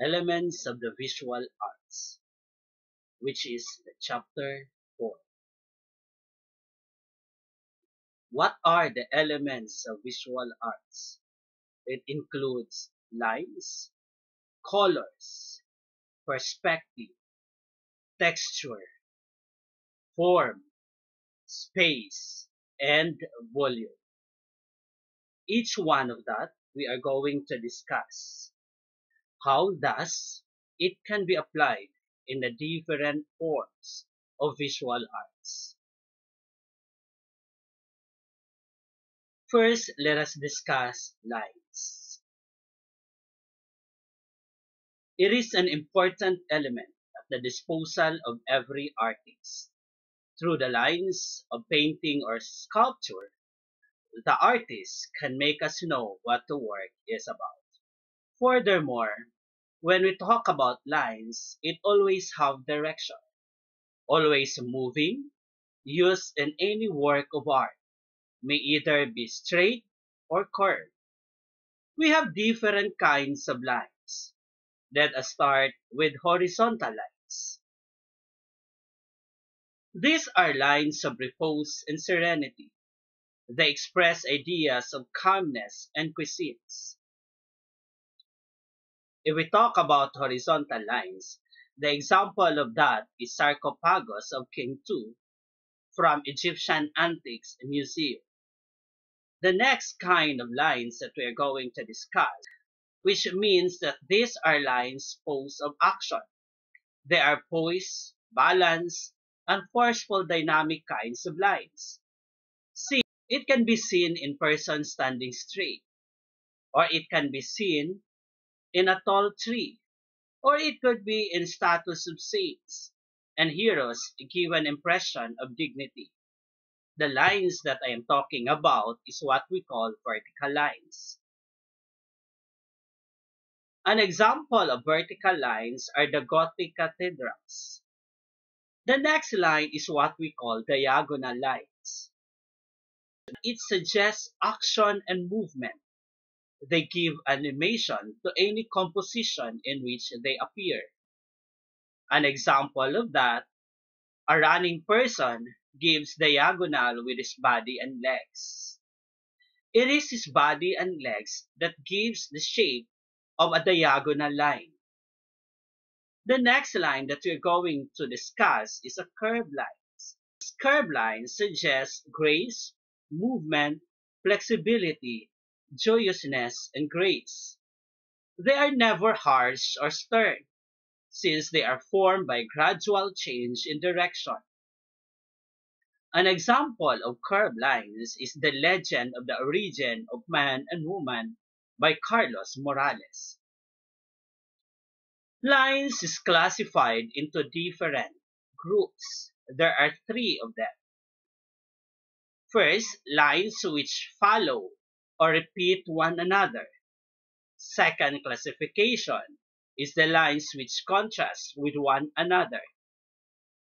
Elements of the Visual Arts, which is the chapter 4. What are the elements of visual arts? It includes lines, colors, perspective, texture, form, space, and volume. Each one of that we are going to discuss. How thus it can be applied in the different forms of visual arts. First, let us discuss lines. It is an important element at the disposal of every artist. Through the lines of painting or sculpture, the artist can make us know what the work is about. Furthermore, when we talk about lines, it always have direction, always moving, used in any work of art, may either be straight or curved. We have different kinds of lines. Let us start with horizontal lines. These are lines of repose and serenity. They express ideas of calmness and quiescence. If we talk about horizontal lines, the example of that is sarcophagus of King Tut from Egyptian Antiques Museum. The next kind of lines that we are going to discuss, which means that these are lines posed of action. They are poised, balanced, and forceful dynamic kinds of lines. See, it can be seen in person standing straight, or it can be seen in a tall tree, or it could be in statues of saints and heroes give an impression of dignity. The lines that I am talking about is what we call vertical lines. An example of vertical lines are the Gothic cathedrals. The next line is what we call diagonal lines. It suggests action and movement. They give animation to any composition in which they appear. An example of that, a running person gives diagonal with his body and legs. It is his body and legs that gives the shape of a diagonal line. The next line that we're going to discuss is a curved line. Curved lines suggest grace, movement, flexibility, joyousness, and grace. They are never harsh or stern, since they are formed by gradual change in direction. An example of curved lines is The Legend of the Origin of Man and Woman by Carlos Morales. Lines is classified into different groups. There are 3 of them. First, lines which follow or repeat one another. Second classification is the lines which contrast with one another.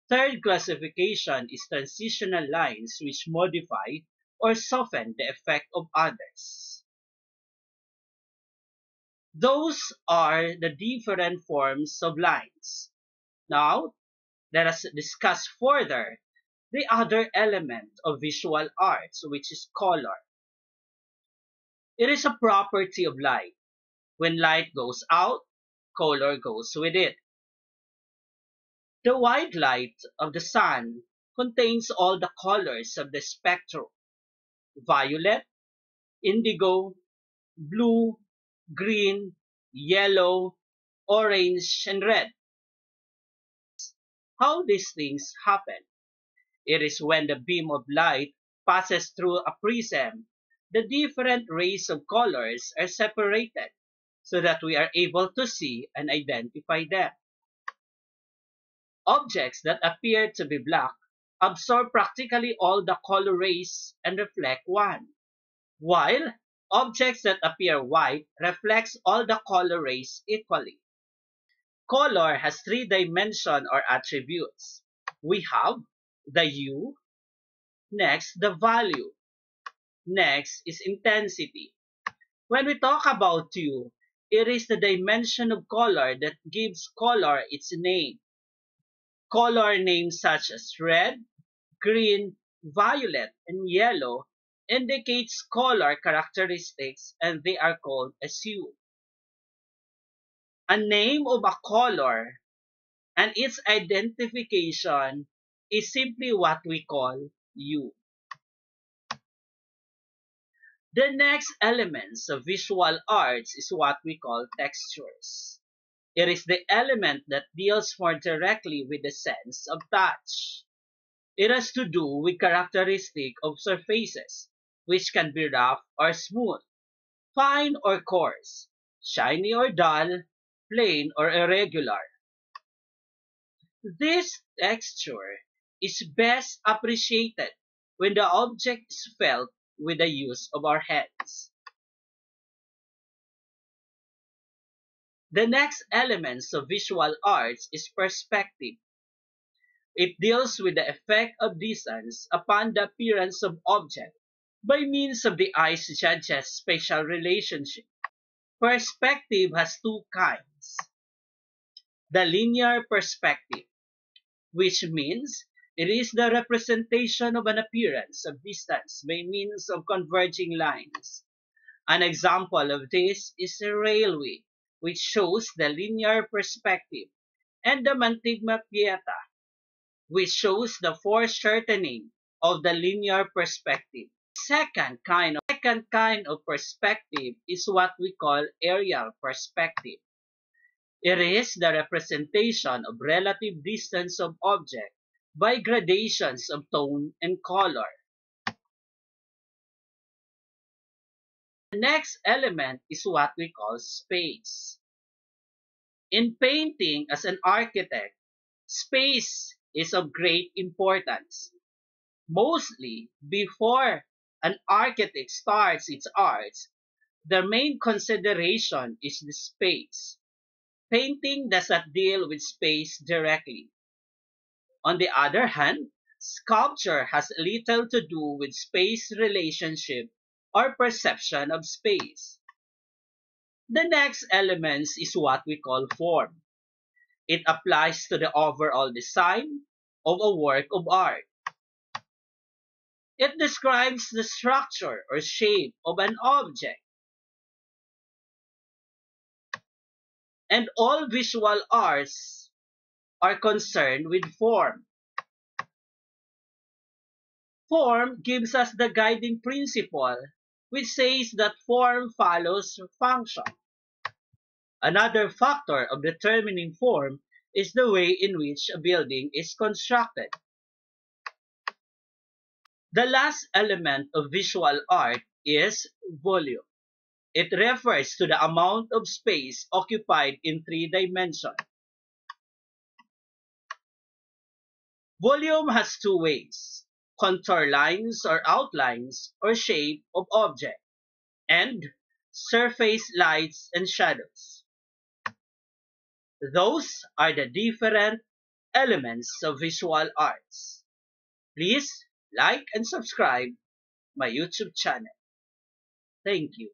Third classification is transitional lines which modify or soften the effect of others. Those are the different forms of lines. Now, let us discuss further the other element of visual arts, which is color. It is a property of light. When light goes out, color goes with it. The white light of the sun contains all the colors of the spectrum: violet, indigo, blue, green, yellow, orange, and red. How these things happen? It is when the beam of light passes through a prism, the different rays of colors are separated so that we are able to see and identify them. Objects that appear to be black absorb practically all the color rays and reflect one, while objects that appear white reflects all the color rays equally. Color has 3 dimensions or attributes. We have the hue, next the value, next is intensity. When we talk about hue, It is the dimension of color that gives color its name. Color names such as red, green, violet, and yellow indicates color characteristics and they are called as hue. A name of a color and its identification is simply what we call hue. The next elements of visual arts is what we call textures. It is the element that deals more directly with the sense of touch. It has to do with characteristic of surfaces, which can be rough or smooth, fine or coarse, shiny or dull, plain or irregular. This texture is best appreciated when the object is felt with the use of our hands. The next elements of visual arts is perspective. It deals with the effect of distance upon the appearance of object by means of the eye's judges spatial relationship. Perspective has two kinds. The linear perspective, which means it is the representation of an appearance of distance by means of converging lines. An example of this is a railway, which shows the linear perspective, and the mantigma pieta, which shows the foreshortening of the linear perspective. Second kind of perspective is what we call aerial perspective. It is the representation of relative distance of object by gradations of tone and color. The next element is what we call space. In painting as an architect, space is of great importance. Mostly, before an architect starts its arts, the main consideration is the space. Painting does not deal with space directly. On the other hand, sculpture has little to do with space relationship or perception of space. The next elements is what we call form. It applies to the overall design of a work of art. It describes the structure or shape of an object. And all visual arts are concerned with form. Form gives us the guiding principle, which says that form follows function. Another factor of determining form is the way in which a building is constructed. The last element of visual art is volume. It refers to the amount of space occupied in three dimensions. Volume has two ways: contour lines or outlines or shape of object, and surface lights and shadows. Those are the different elements of visual arts. Please like and subscribe my YouTube channel. Thank you.